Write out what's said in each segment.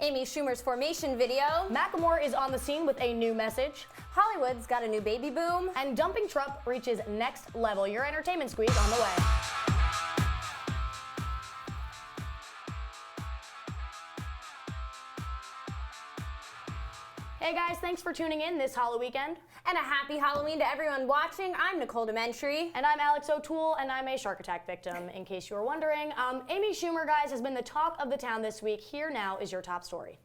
Amy Schumer's formation video. Macklemore is on the scene with a new message. Hollywood's got a new baby boom. And dumping Trump reaches next level. Your entertainment squeeze on the way. Hey guys, thanks for tuning in this Halloween weekend. And a happy Halloween to everyone watching. I'm Nicole Dementry. And I'm Alex O'Toole, and I'm a shark attack victim, in case you were wondering. Amy Schumer, guys, has been the talk of the town this week. Here now is your top story.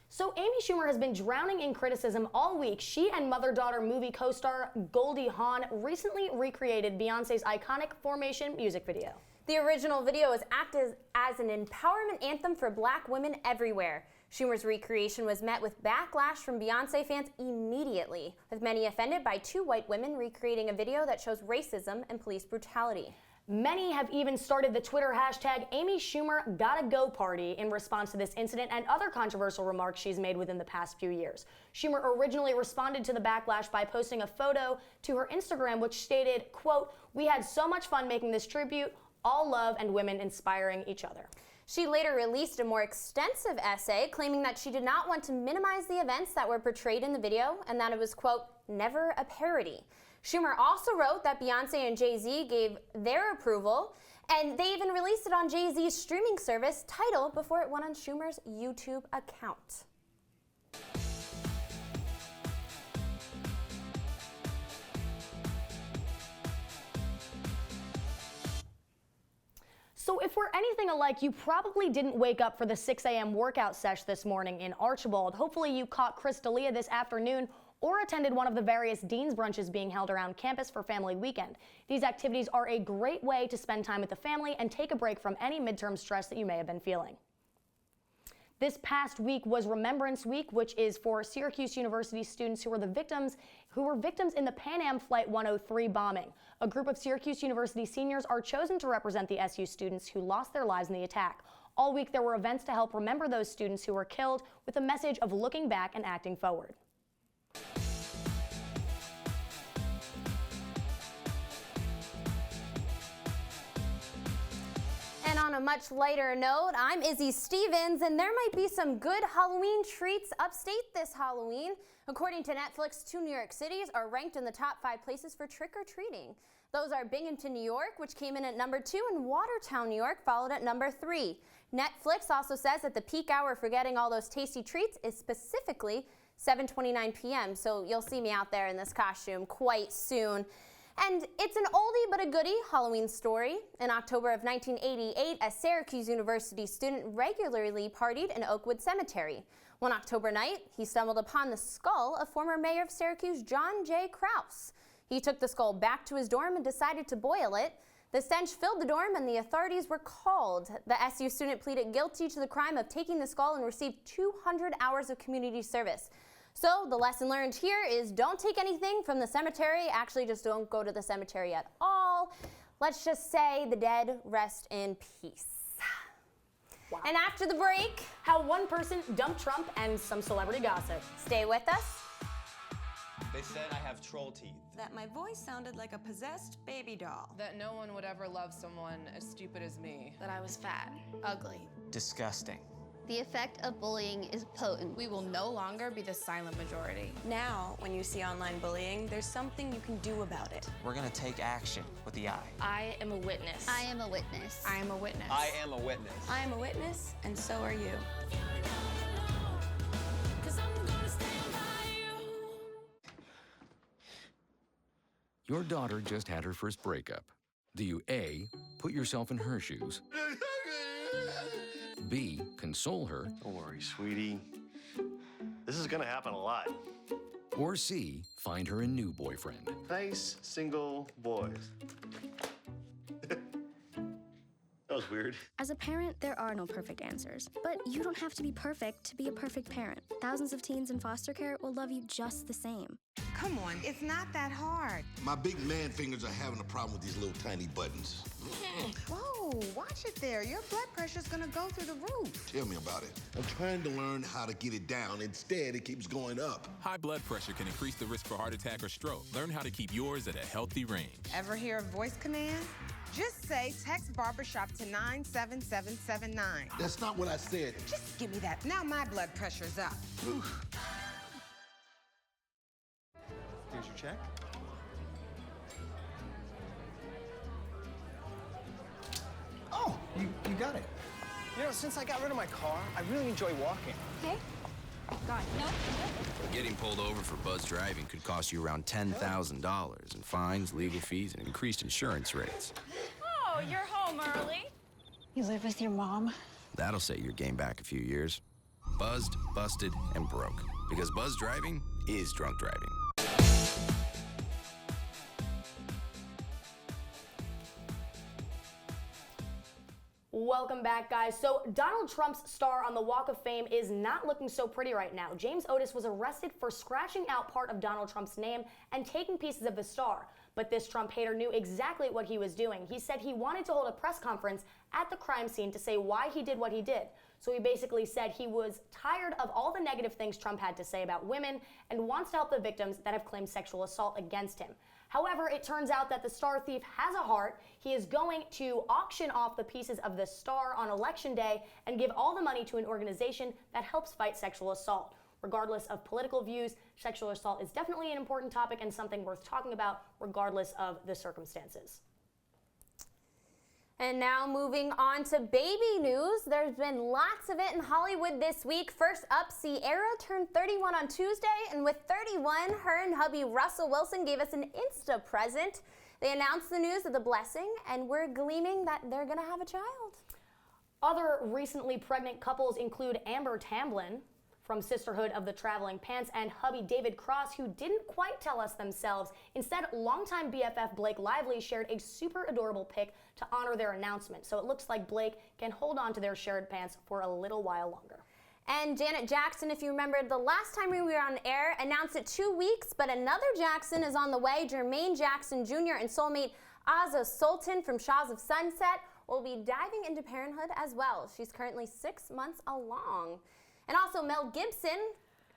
So Amy Schumer has been drowning in criticism all week. She and mother-daughter movie co-star Goldie Hawn recently recreated Beyonce's iconic Formation music video. The original video is acted as an empowerment anthem for Black women everywhere. Schumer's recreation was met with backlash from Beyonce fans immediately, with many offended by two white women recreating a video that shows racism and police brutality. Many have even started the Twitter hashtag Amy Schumer Gotta Go Party in response to this incident and other controversial remarks she's made within the past few years. Schumer originally responded to the backlash by posting a photo to her Instagram which stated, quote, "We had so much fun making this tribute, all love and women inspiring each other." She later released a more extensive essay claiming that she did not want to minimize the events that were portrayed in the video and that it was, quote, never a parody. Schumer also wrote that Beyonce and Jay-Z gave their approval, and they even released it on Jay-Z's streaming service, Tidal, before it went on Schumer's YouTube account. So if we're anything alike, you probably didn't wake up for the 6 a.m. workout sesh this morning in Archibald. Hopefully you caught Chris D'Elia this afternoon or attended one of the various Dean's brunches being held around campus for Family Weekend. These activities are a great way to spend time with the family and take a break from any midterm stress that you may have been feeling. This past week was Remembrance Week, which is for Syracuse University students who were victims in the Pan Am Flight 103 bombing. A group of Syracuse University seniors are chosen to represent the SU students who lost their lives in the attack. All week there were events to help remember those students who were killed with a message of looking back and acting forward. And on a much lighter note, I'm Izzy Stevens, and there might be some good Halloween treats upstate this Halloween. According to Netflix, 2 New York cities are ranked in the top 5 places for trick-or-treating. Those are Binghamton, New York, which came in at number 2, and Watertown, New York, followed at number 3. Netflix also says that the peak hour for getting all those tasty treats is specifically 7:29 p.m., so you'll see me out there in this costume quite soon. And it's an oldie but a goodie Halloween story. In October of 1988, a Syracuse University student regularly partied in Oakwood Cemetery. One October night, he stumbled upon the skull of former mayor of Syracuse, John J. Krause. He took the skull back to his dorm and decided to boil it. The stench filled the dorm and the authorities were called. The SU student pleaded guilty to the crime of taking the skull and received 200 hours of community service. So the lesson learned here is don't take anything from the cemetery. Actually, just don't go to the cemetery at all. Let's just say the dead rest in peace. Wow. And after the break, how one person dumped Trump and some celebrity gossip. Stay with us. They said I have troll teeth. That my voice sounded like a possessed baby doll. That no one would ever love someone as stupid as me. That I was fat, ugly. Disgusting. The effect of bullying is potent. We will no longer be the silent majority. Now, when you see online bullying, there's something you can do about it. We're gonna take action with the eye. I am a witness. I am a witness. I am a witness. I am a witness. I am a witness, and so are you. Your daughter just had her first breakup. Do you A, put yourself in her shoes? B, console her? Don't worry, sweetie. This is gonna happen a lot. Or C, find her a new boyfriend? Nice, single boys. That was was weird. As a parent, there are no perfect answers. But you don't have to be perfect to be a perfect parent. Thousands of teens in foster care will love you just the same. Come on, it's not that hard. My big man fingers are having a problem with these little tiny buttons. Whoa, watch it there. Your blood pressure's gonna go through the roof. Tell me about it. I'm trying to learn how to get it down. Instead, it keeps going up. High blood pressure can increase the risk for heart attack or stroke. Learn how to keep yours at a healthy range. Ever hear a voice command? Just say text barbershop to 97779. That's not what I said. Just give me that. Now my blood pressure's up. Here's your check. Oh, you got it. You know, since I got rid of my car, I really enjoy walking. Okay. God, no. Getting pulled over for buzz driving could cost you around $10,000 in fines, legal fees, and increased insurance rates. Oh, you're home early. You live with your mom? That'll set your game back a few years. Buzzed, busted, and broke. Because buzz driving is drunk driving. Welcome back, guys. So Donald Trump's star on the Walk of Fame is not looking so pretty right now. James Otis was arrested for scratching out part of Donald Trump's name and taking pieces of the star. But this Trump hater knew exactly what he was doing. He said he wanted to hold a press conference at the crime scene to say why he did what he did. So he basically said he was tired of all the negative things Trump had to say about women and wants to help the victims that have claimed sexual assault against him. However, it turns out that the star thief has a heart. He is going to auction off the pieces of the star on Election Day and give all the money to an organization that helps fight sexual assault. Regardless of political views, sexual assault is definitely an important topic and something worth talking about regardless of the circumstances. And now moving on to baby news. There's been lots of it in Hollywood this week. First up, Sierra turned 31 on Tuesday, and with 31, her and hubby Russell Wilson gave us an Insta present. They announced the news of the blessing, and we're gleaming that they're gonna have a child. Other recently pregnant couples include Amber Tamblyn from Sisterhood of the Traveling Pants and hubby David Cross, who didn't quite tell us themselves. Instead, longtime BFF Blake Lively shared a super adorable pic to honor their announcement. So it looks like Blake can hold on to their shared pants for a little while longer. And Janet Jackson, if you remember the last time we were on air, announced it 2 weeks, but another Jackson is on the way. Jermaine Jackson Jr. and soulmate Azza Sultan from Shaws of Sunset will be diving into parenthood as well. She's currently 6 months along. And also Mel Gibson,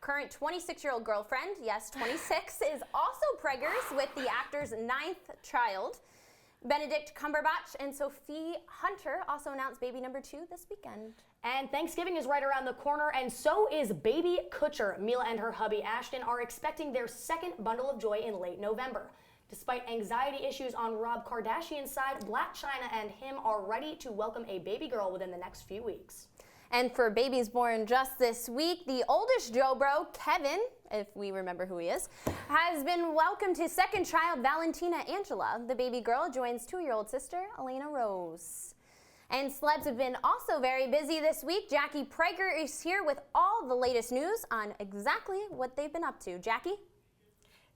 current 26-year-old girlfriend, yes, 26, is also preggers with the actor's 9th child. Benedict Cumberbatch and Sophie Hunter also announced baby number 2 this weekend. And Thanksgiving is right around the corner, and so is baby Kutcher. Mila and her hubby Ashton are expecting their second bundle of joy in late November. Despite anxiety issues on Rob Kardashian's side, Blac Chyna and him are ready to welcome a baby girl within the next few weeks. And for babies born just this week, the oldest Joe Bro, Kevin, if we remember who he is, has been welcomed his second child, Valentina Angela. The baby girl joins 2-year-old sister, Elena Rose. And celebs have been also very busy this week. Jackie Prager is here with all the latest news on exactly what they've been up to. Jackie?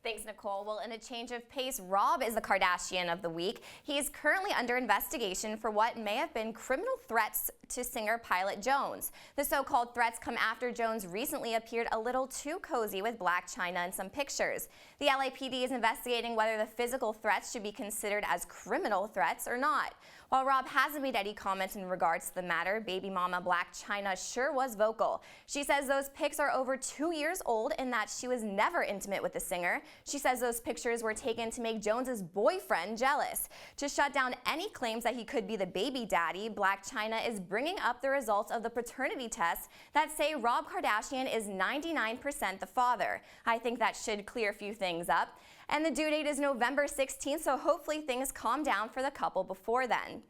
Thanks, Nicole. Well, in a change of pace, Rob is the Kardashian of the week. He is currently under investigation for what may have been criminal threats to singer Pilot Jones. The so-called threats come after Jones recently appeared a little too cozy with Blac Chyna in some pictures. The LAPD is investigating whether the physical threats should be considered as criminal threats or not. While Rob hasn't made any comments in regards to the matter, baby mama Blac Chyna sure was vocal. She says those pics are over 2 years old and that she was never intimate with the singer. She says those pictures were taken to make Jones's boyfriend jealous. To shut down any claims that he could be the baby daddy, Blac Chyna is bringing up the results of the paternity tests that say Rob Kardashian is 99% the father. I think that should clear a few things up. And the due date is November 16th, so hopefully things calm down for the couple before then.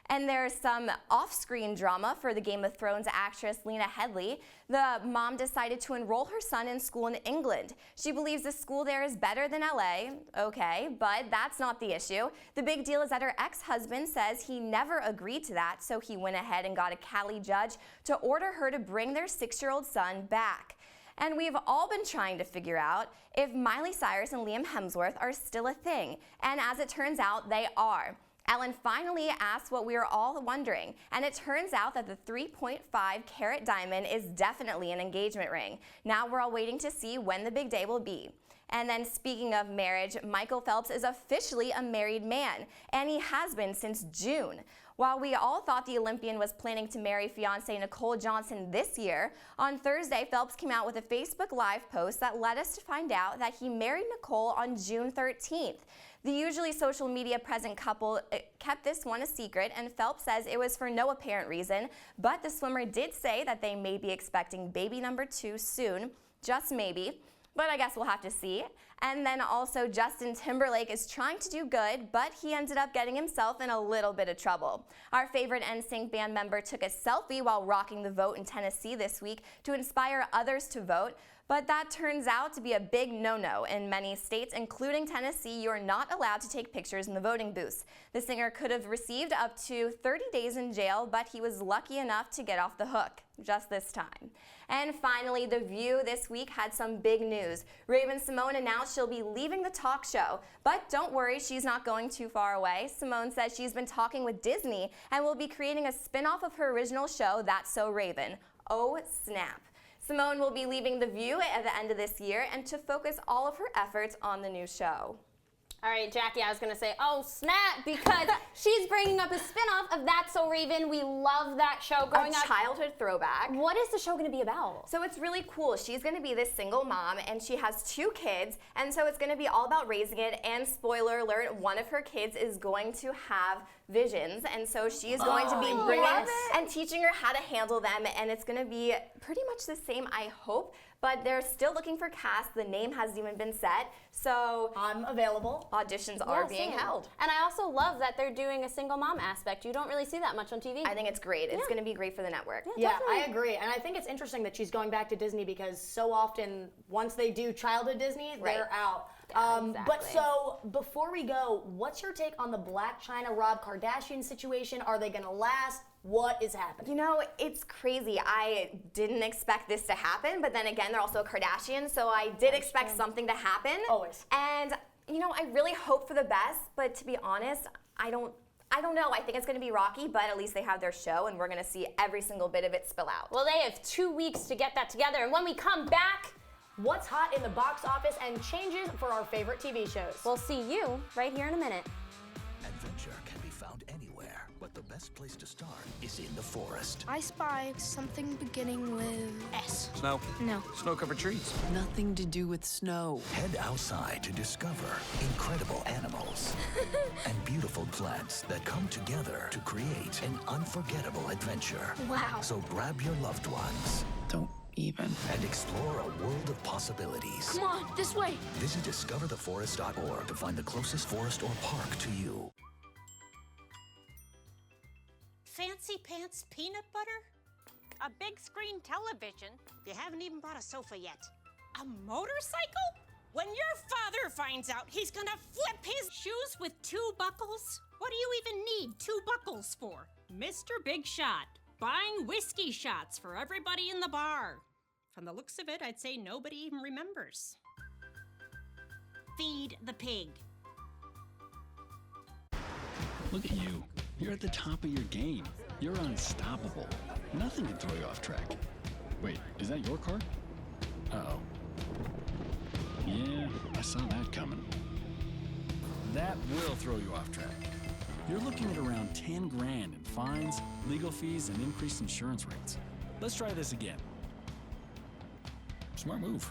And there's some off-screen drama for the Game of Thrones actress Lena Headey. The mom decided to enroll her son in school in England. She believes the school there is better than LA. Okay, but that's not the issue. The big deal is that her ex-husband says he never agreed to that, so he went ahead and got a Cali judge to order her to bring their 6-year-old son back. And we've all been trying to figure out if Miley Cyrus and Liam Hemsworth are still a thing. And as it turns out, they are. Ellen finally asked what we were all wondering, and it turns out that the 3.5-carat diamond is definitely an engagement ring. Now we're all waiting to see when the big day will be. And then speaking of marriage, Michael Phelps is officially a married man, and he has been since June. While we all thought the Olympian was planning to marry fiancée Nicole Johnson this year, on Thursday, Phelps came out with a Facebook Live post that led us to find out that he married Nicole on June 13th. The usually social media present couple kept this one a secret, and Phelps says it was for no apparent reason, but the swimmer did say that they may be expecting baby number 2 soon, just maybe. But I guess we'll have to see. And then also Justin Timberlake is trying to do good, but he ended up getting himself in a little bit of trouble. Our favorite NSYNC band member took a selfie while rocking the vote in Tennessee this week to inspire others to vote. But that turns out to be a big no-no. In many states, including Tennessee, you are not allowed to take pictures in the voting booths. The singer could have received up to 30 days in jail, but he was lucky enough to get off the hook just this time. And finally, The View this week had some big news. Raven-Symoné announced she'll be leaving the talk show, but don't worry, she's not going too far away. Simone says she's been talking with Disney and will be creating a spin-off of her original show, That's So Raven. Oh, snap. Simone will be leaving The View at the end of this year and to focus all of her efforts on the new show. All right, Jackie, I was going to say, oh, snap, because she's bringing up a spinoff of That's So Raven. We love that show growing up. A childhood throwback. What is the show going to be about? So it's really cool. She's going to be this single mom, and she has 2 kids, and so it's going to be all about raising it, and spoiler alert, one of her kids is going to have visions, and so she is going to be bringing and teaching her how to handle them, and it's going to be pretty much the same, I hope. But they're still looking for cast. The name hasn't even been set. So I'm available. Auditions are being held. And I also love that they're doing a single mom aspect. You don't really see that much on TV. I think it's great. It's going to be great for the network. Yeah, I agree. And I think it's interesting that she's going back to Disney because so often, once they do childhood Disney, they're out. Exactly. But so, before we go, what's your take on the Blac Chyna Rob Kardashian situation? Are they going to last? What is happening? You know, it's crazy. I didn't expect this to happen, but then again, they're also a Kardashian, so I did expect something to happen. Always. And, you know, I really hope for the best, but to be honest, I don't know. I think it's going to be rocky, but at least they have their show, and we're going to see every single bit of it spill out. Well, they have 2 weeks to get that together, and when we come back, what's hot in the box office and changes for our favorite TV shows. We'll see you right here in a minute. Adventure can be found anywhere, but the best place to start is in the forest. I spy something beginning with S. Snow? No. Snow-covered trees. Nothing to do with snow. Head outside to discover incredible animals and beautiful plants that come together to create an unforgettable adventure. Wow. So grab your loved ones. Don't even. And explore a world of possibilities. Come on, this way. Visit discovertheforest.org to find the closest forest or park to you. Fancy pants peanut butter? A big screen television? You haven't even bought a sofa yet. A motorcycle? When your father finds out, he's gonna flip his shoes with 2 buckles? What do you even need 2 buckles for? Mr. Big Shot, buying whiskey shots for everybody in the bar. From the looks of it, I'd say nobody even remembers. Feed the pig. Look at you. You're at the top of your game. You're unstoppable. Nothing can throw you off track. Wait, is that your car? Uh-oh. Yeah, I saw that coming. That will throw you off track. You're looking at around 10 grand in fines, legal fees, and increased insurance rates. Let's try this again. Smart move.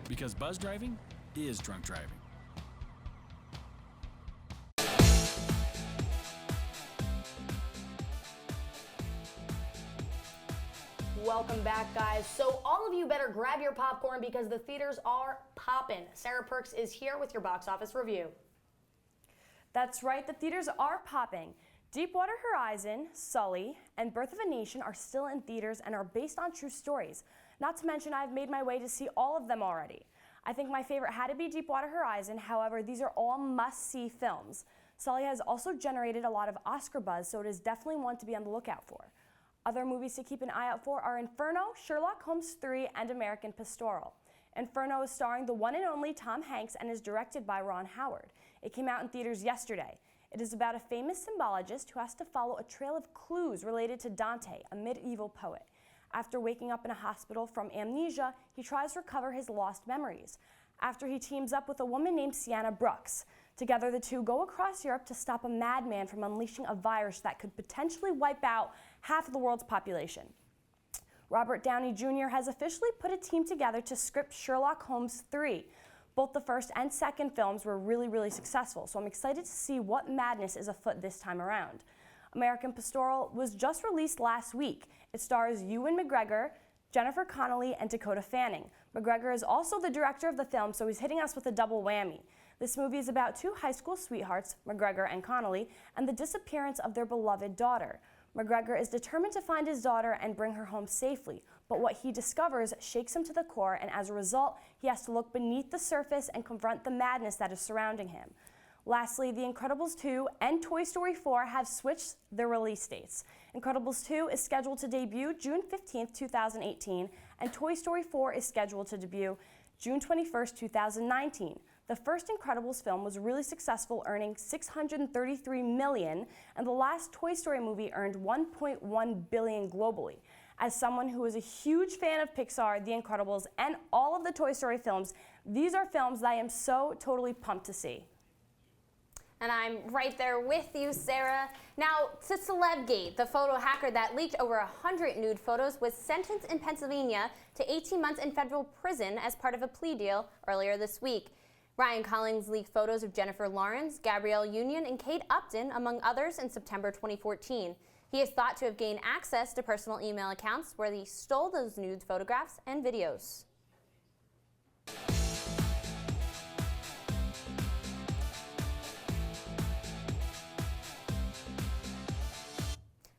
Because buzz driving is drunk driving. Welcome back, guys. So all of you better grab your popcorn because the theaters are poppin'. Sarah Perkes is here with your box office review. That's right, the theaters are popping. Deepwater Horizon, Sully, and Birth of a Nation are still in theaters and are based on true stories. Not to mention, I've made my way to see all of them already. I think my favorite had to be Deepwater Horizon, however, these are all must-see films. Sully has also generated a lot of Oscar buzz, so it is definitely one to be on the lookout for. Other movies to keep an eye out for are Inferno, Sherlock Holmes 3, and American Pastoral. Inferno is starring the one and only Tom Hanks and is directed by Ron Howard. It came out in theaters yesterday. It is about a famous symbologist who has to follow a trail of clues related to Dante, a medieval poet. After waking up in a hospital from amnesia, he tries to recover his lost memories. After he teams up with a woman named Sienna Brooks. Together, the two go across Europe to stop a madman from unleashing a virus that could potentially wipe out half of the world's population. Robert Downey Jr. has officially put a team together to script Sherlock Holmes 3. Both the first and second films were really successful, so I'm excited to see what madness is afoot this time around. American Pastoral was just released last week. It stars Ewan McGregor, Jennifer Connelly, and Dakota Fanning. McGregor is also the director of the film, so he's hitting us with a double whammy. This movie is about two high school sweethearts, McGregor and Connelly, and the disappearance of their beloved daughter. McGregor is determined to find his daughter and bring her home safely, but what he discovers shakes him to the core, and as a result, he has to look beneath the surface and confront the madness that is surrounding him. Lastly, The Incredibles 2 and Toy Story 4 have switched their release dates. Incredibles 2 is scheduled to debut June 15th, 2018, and Toy Story 4 is scheduled to debut June 21st, 2019. The first Incredibles film was really successful, earning $633 million, and the last Toy Story movie earned $1.1 billion globally. As someone who is a huge fan of Pixar, The Incredibles, and all of the Toy Story films, these are films that I am so totally pumped to see. And I'm right there with you, Sarah. Now, to Celebgate, the photo hacker that leaked over 100 nude photos was sentenced in Pennsylvania to 18 months in federal prison as part of a plea deal earlier this week. Ryan Collins leaked photos of Jennifer Lawrence, Gabrielle Union, and Kate Upton, among others, in September 2014. He is thought to have gained access to personal email accounts where he stole those nude photographs and videos.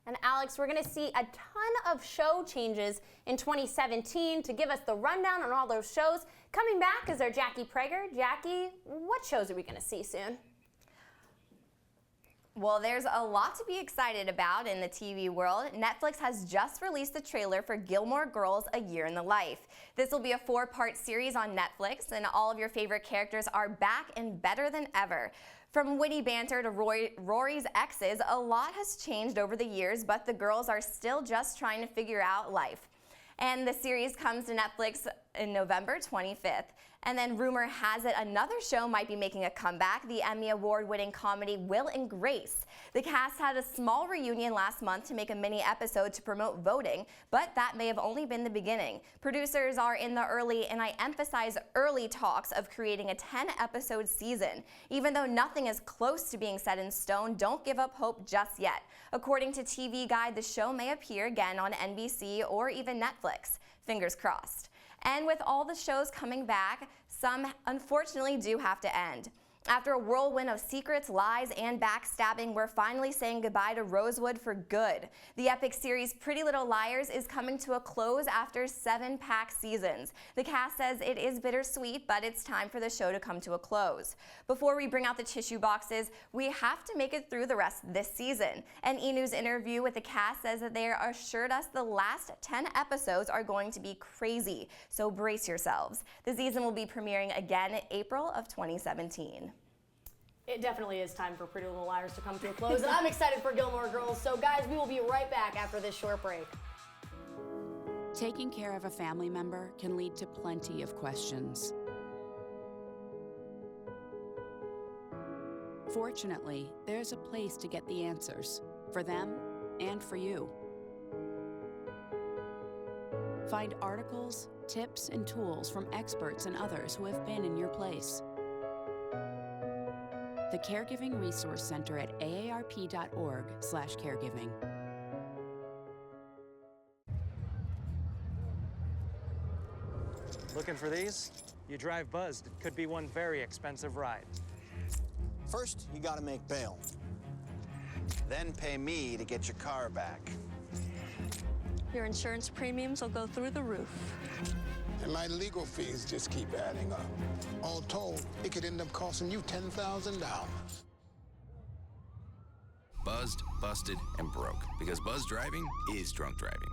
And Alex, we're going to see a ton of show changes in 2017. To give us the rundown on all those shows, coming back is our Jackie Prager. Jackie, what shows are we going to see soon? Well, there's a lot to be excited about in the TV world. Netflix has just released the trailer for Gilmore Girls: A Year in the Life. This will be a 4-part series on Netflix, and all of your favorite characters are back and better than ever. From witty banter to Rory's exes, a lot has changed over the years, but the girls are still just trying to figure out life. And the series comes to Netflix in November 25th. And then rumor has it another show might be making a comeback, the Emmy Award-winning comedy Will and Grace. The cast had a small reunion last month to make a mini episode to promote voting, but that may have only been the beginning. Producers are in the early, and I emphasize early, talks of creating a 10-episode season. Even though nothing is close to being set in stone, don't give up hope just yet. According to TV Guide, the show may appear again on NBC or even Netflix. Fingers crossed. And with all the shows coming back, some unfortunately do have to end. After a whirlwind of secrets, lies, and backstabbing, we're finally saying goodbye to Rosewood for good. The epic series Pretty Little Liars is coming to a close after 7 packed seasons. The cast says it is bittersweet, but it's time for the show to come to a close. Before we bring out the tissue boxes, we have to make it through the rest of this season. An E! News interview with the cast says that they assured us the last 10 episodes are going to be crazy, so brace yourselves. The season will be premiering again in April of 2017. It definitely is time for Pretty Little Liars to come to a close, and I'm excited for Gilmore Girls. So guys, we will be right back after this short break. Taking care of a family member can lead to plenty of questions. Fortunately, there's a place to get the answers, for them and for you. Find articles, tips, and tools from experts and others who have been in your place. The Caregiving Resource Center at aarp.org/caregiving. Looking for these? You drive buzzed. It could be one very expensive ride. First, you gotta make bail. Then pay me to get your car back. Your insurance premiums will go through the roof. And my legal fees just keep adding up. All told, it could end up costing you $10,000. Buzzed, busted, and broke. Because buzz driving is drunk driving.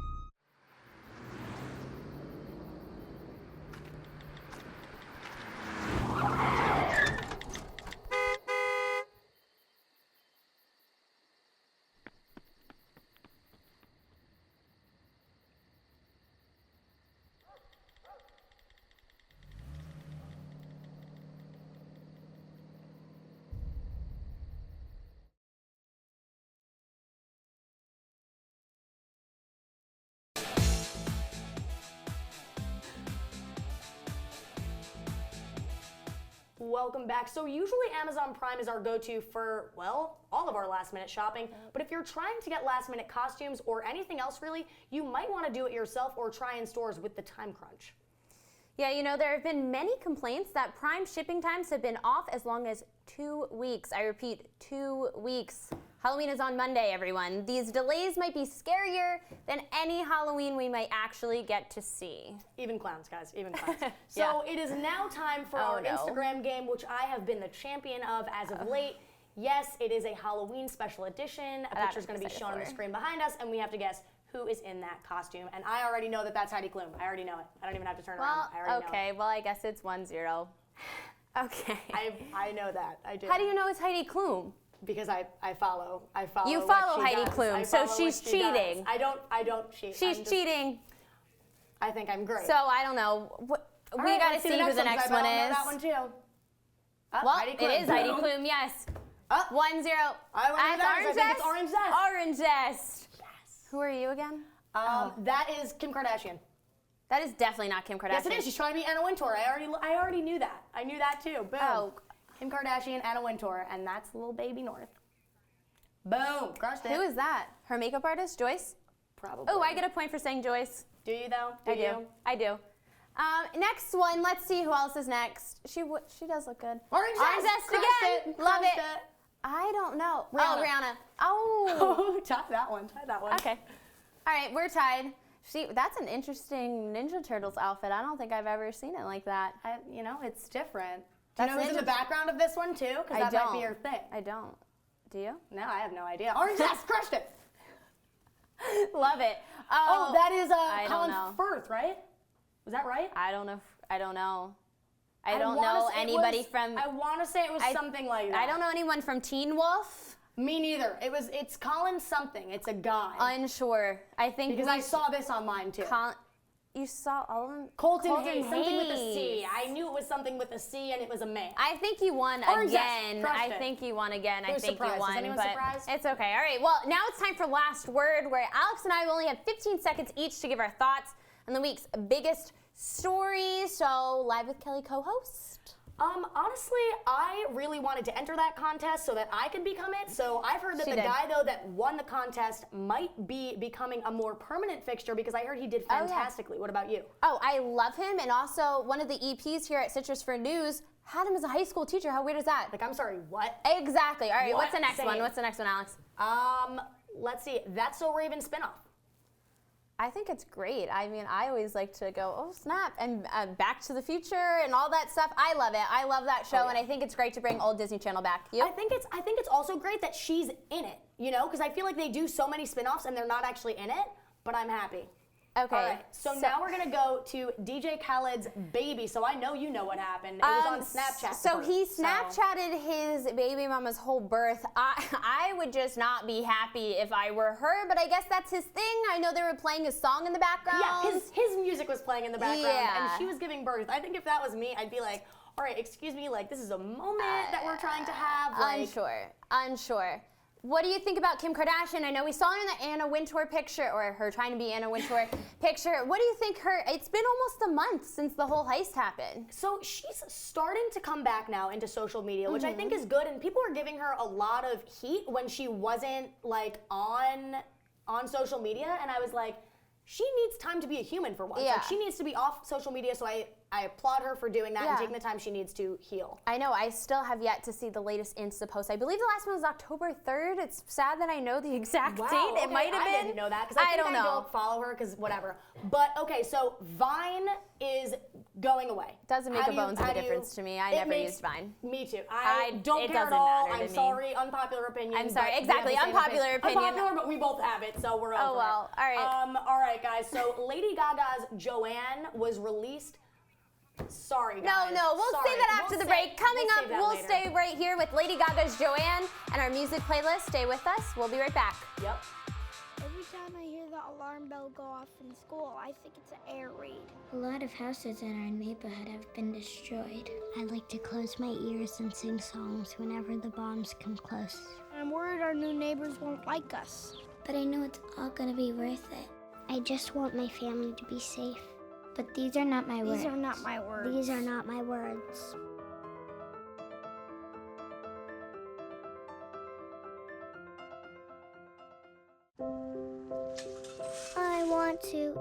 Welcome back. So usually Amazon Prime is our go-to for, well, all of our last-minute shopping. But if you're trying to get last-minute costumes or anything else really, you might want to do it yourself or try in stores with the time crunch. Yeah, you know, there have been many complaints that Prime shipping times have been off as long as 2 weeks. I repeat, 2 weeks. Halloween is on Monday, everyone. These delays might be scarier than any Halloween we might actually get to see. Even clowns, guys, even clowns. So it is now time for our Instagram game, which I have been the champion of as of late. Yes, it is a Halloween special edition. A picture is going to be shown on the screen behind us, and we have to guess who is in that costume. And I already know that that's Heidi Klum. I already know it. I don't even have to turn around. I already know it. Well, I guess it's 1-0. Okay. I know that. I do. How do you know it's Heidi Klum? Because I follow. You follow Heidi Klum, so she's cheating. I don't cheat. She's cheating. I think I'm great. So I don't know. We got to see who the next one is. That one too. Well, it is Heidi Klum. Yes. 1-0. That's Orange Zest. Orange Zest. Yes. Who are you again? That is Kim Kardashian. That is definitely not Kim Kardashian. Yes, it is. She's trying to be Anna Wintour. I already knew that. I knew that too. Boom. Oh. Kim Kardashian, Anna Wintour, and that's little baby North. Boom. Crushed it. Who is that? Her makeup artist, Joyce? Probably. Oh, I get a point for saying Joyce. Do you though? I do. Next one. Let's see who else is next. She does look good. Orange Zest again. Love it. I don't know. Rihanna. Oh, Rihanna. Oh. Tie that one. Okay. All right, we're tied. That's an interesting Ninja Turtles outfit. I don't think I've ever seen it like that. You know, it's different. Do you know who's in the background of this one too? Because that might be your thing. I don't. Do you? No, I have no idea. Orange Zest crushed it. Love it. Oh, that is Colin Firth, right? Was that right? I don't know. I don't know anybody from. I want to say it was something like that. I don't know anyone from Teen Wolf. Me neither. It's Colin something. It's a guy. Unsure. I think because I saw this on mine too. You saw all of them? Colton Hayes. Something with a C. I knew it was something with a C and it was a man. I think you won again. I think you won again. I think you won. Is anyone surprised? It's okay. All right. Well, now it's time for last word, where Alex and I only have 15 seconds each to give our thoughts on the week's biggest stories. So, Live with Kelly co-host. Honestly, I really wanted to enter that contest so that I could become it. So I've heard that the guy, though, that won the contest might be becoming a more permanent fixture because I heard he did fantastically. What about you? Oh, I love him. And also, one of the EPs here at Citrus for News had him as a high school teacher. How weird is that? Like, I'm sorry, what? Exactly. All right, what's the next one? What's the next one, Alex? Let's see. That's So Raven spinoff. I think it's great. I mean, I always like to go, oh snap, and Back to the Future and all that stuff. I love it. I love that show, and I think it's great to bring old Disney Channel back. You? I think it's also great that she's in it. You know, because I feel like they do so many spinoffs and they're not actually in it. But I'm happy. Okay. All right. So now we're gonna go to DJ Khaled's baby. So I know you know what happened. It was on Snapchat. So he Snapchatted his baby mama's whole birth. I would just not be happy if I were her, but I guess that's his thing. I know they were playing his song in the background. Yeah, his music was playing in the background, and she was giving birth. I think if that was me, I'd be like, all right, excuse me, like this is a moment that we're trying to have. Like, Unsure. What do you think about Kim Kardashian? I know we saw her in the Anna Wintour picture, or her trying to be Anna Wintour picture. What do you think it's been almost a month since the whole heist happened. So she's starting to come back now into social media, which I think is good, and people are giving her a lot of heat when she wasn't like on social media, and I was like, she needs time to be a human for once. Yeah. Like, she needs to be off social media, so I applaud her for doing that and taking the time she needs to heal. I know. I still have yet to see the latest Insta post. I believe the last one was October 3rd. It's sad that I know the exact date. It might have been. I didn't know that because I don't follow her because whatever. But okay, so Vine is going away. Doesn't make a bones of a difference to me. I never used Vine. Me too. I don't care at all. I'm sorry. Unpopular opinion. I'm sorry. Exactly. Unpopular opinion. Unpopular, but we both have it, so we're over it. Oh well. All right. All right, guys. So Lady Gaga's Joanne was released. Sorry, guys. No, we'll say that after the break. Coming up, we'll stay right here with Lady Gaga's Joanne and our music playlist. Stay with us. We'll be right back. Yep. Every time I hear the alarm bell go off in school, I think it's an air raid. A lot of houses in our neighborhood have been destroyed. I like to close my ears and sing songs whenever the bombs come close. I'm worried our new neighbors won't like us. But I know it's all gonna be worth it. I just want my family to be safe. But these are not my words. These are not my words. These are not my words. want to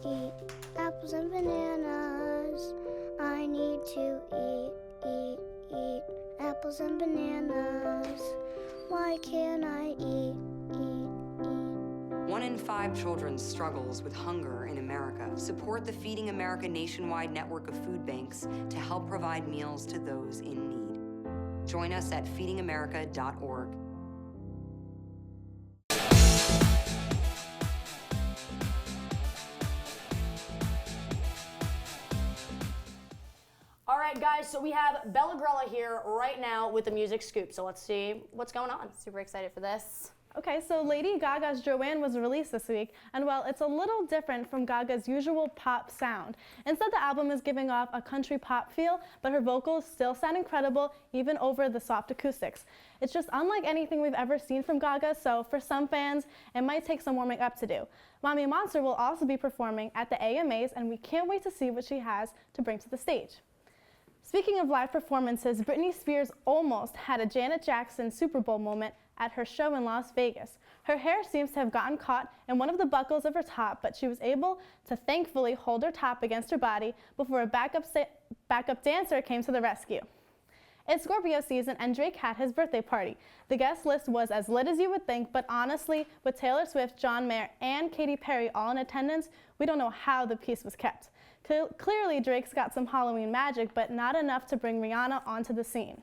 eat apples and bananas. I need to eat apples and bananas. Why can't I eat? 1 in 5 children struggles with hunger in America. Support the Feeding America nationwide network of food banks to help provide meals to those in need. Join us at feedingamerica.org. All right, guys, so we have Bella Grella here right now with the music scoop. So let's see what's going on. Super excited for this. Okay, so Lady Gaga's Joanne was released this week, and well, it's a little different from Gaga's usual pop sound. Instead, the album is giving off a country pop feel, but her vocals still sound incredible, even over the soft acoustics. It's just unlike anything we've ever seen from Gaga, so for some fans, it might take some warming up to do. Mommy Monster will also be performing at the AMAs, and we can't wait to see what she has to bring to the stage. Speaking of live performances, Britney Spears almost had a Janet Jackson Super Bowl moment at her show in Las Vegas. Her hair seems to have gotten caught in one of the buckles of her top, but she was able to thankfully hold her top against her body before a backup dancer came to the rescue. It's Scorpio season and Drake had his birthday party. The guest list was as lit as you would think, but honestly, with Taylor Swift, John Mayer, and Katy Perry all in attendance, we don't know how the peace was kept. Clearly, Drake's got some Halloween magic, but not enough to bring Rihanna onto the scene.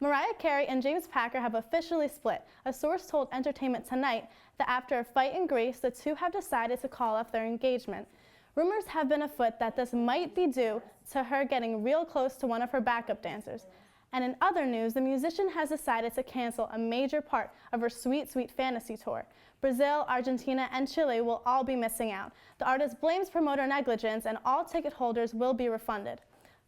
Mariah Carey and James Packer have officially split. A source told Entertainment Tonight that after a fight in Greece, the two have decided to call off their engagement. Rumors have been afoot that this might be due to her getting real close to one of her backup dancers. And in other news, the musician has decided to cancel a major part of her Sweet Sweet Fantasy tour. Brazil, Argentina, and Chile will all be missing out. The artist blames promoter negligence, and all ticket holders will be refunded.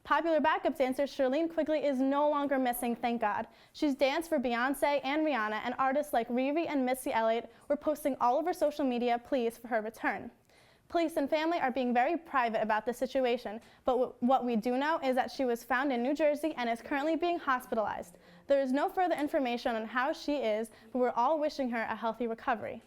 Popular backup dancer Charlene Quigley is no longer missing, thank God. She's danced for Beyonce and Rihanna, and artists like Riri and Missy Elliott were posting all over social media pleas for her return. Police and family are being very private about the situation, but what we do know is that she was found in New Jersey and is currently being hospitalized. There is no further information on how she is, but we're all wishing her a healthy recovery.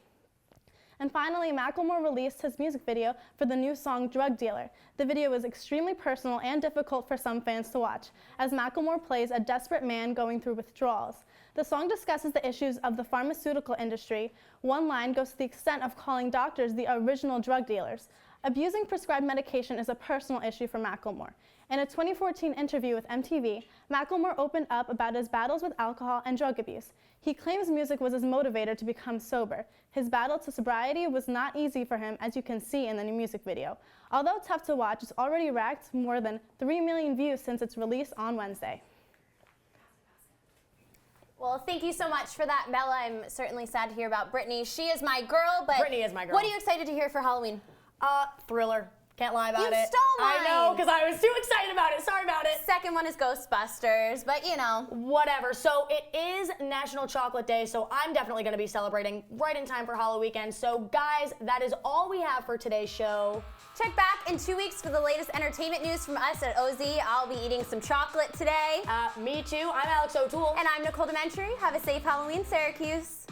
And finally, Macklemore released his music video for the new song Drug Dealer. The video is extremely personal and difficult for some fans to watch, as Macklemore plays a desperate man going through withdrawals. The song discusses the issues of the pharmaceutical industry. One line goes to the extent of calling doctors the original drug dealers. Abusing prescribed medication is a personal issue for Macklemore. In a 2014 interview with MTV, Macklemore opened up about his battles with alcohol and drug abuse. He claims music was his motivator to become sober. His battle to sobriety was not easy for him, as you can see in the new music video. Although tough to watch, it's already racked more than 3 million views since its release on Wednesday. Well, thank you so much for that, Bella. I'm certainly sad to hear about Britney. She is my girl, but Britney is my girl. What are you excited to hear for Halloween? Thriller. Can't lie about it. You stole mine. I know, because I was too excited about it. Sorry about it. Second one is Ghostbusters, but you know. Whatever. So it is National Chocolate Day, so I'm definitely going to be celebrating right in time for Halloween weekend. So guys, that is all we have for today's show. Check back in 2 weeks for the latest entertainment news from us at OZ. I'll be eating some chocolate today. Me too. I'm Alex O'Toole. And I'm Nicole Dementry. Have a safe Halloween, Syracuse.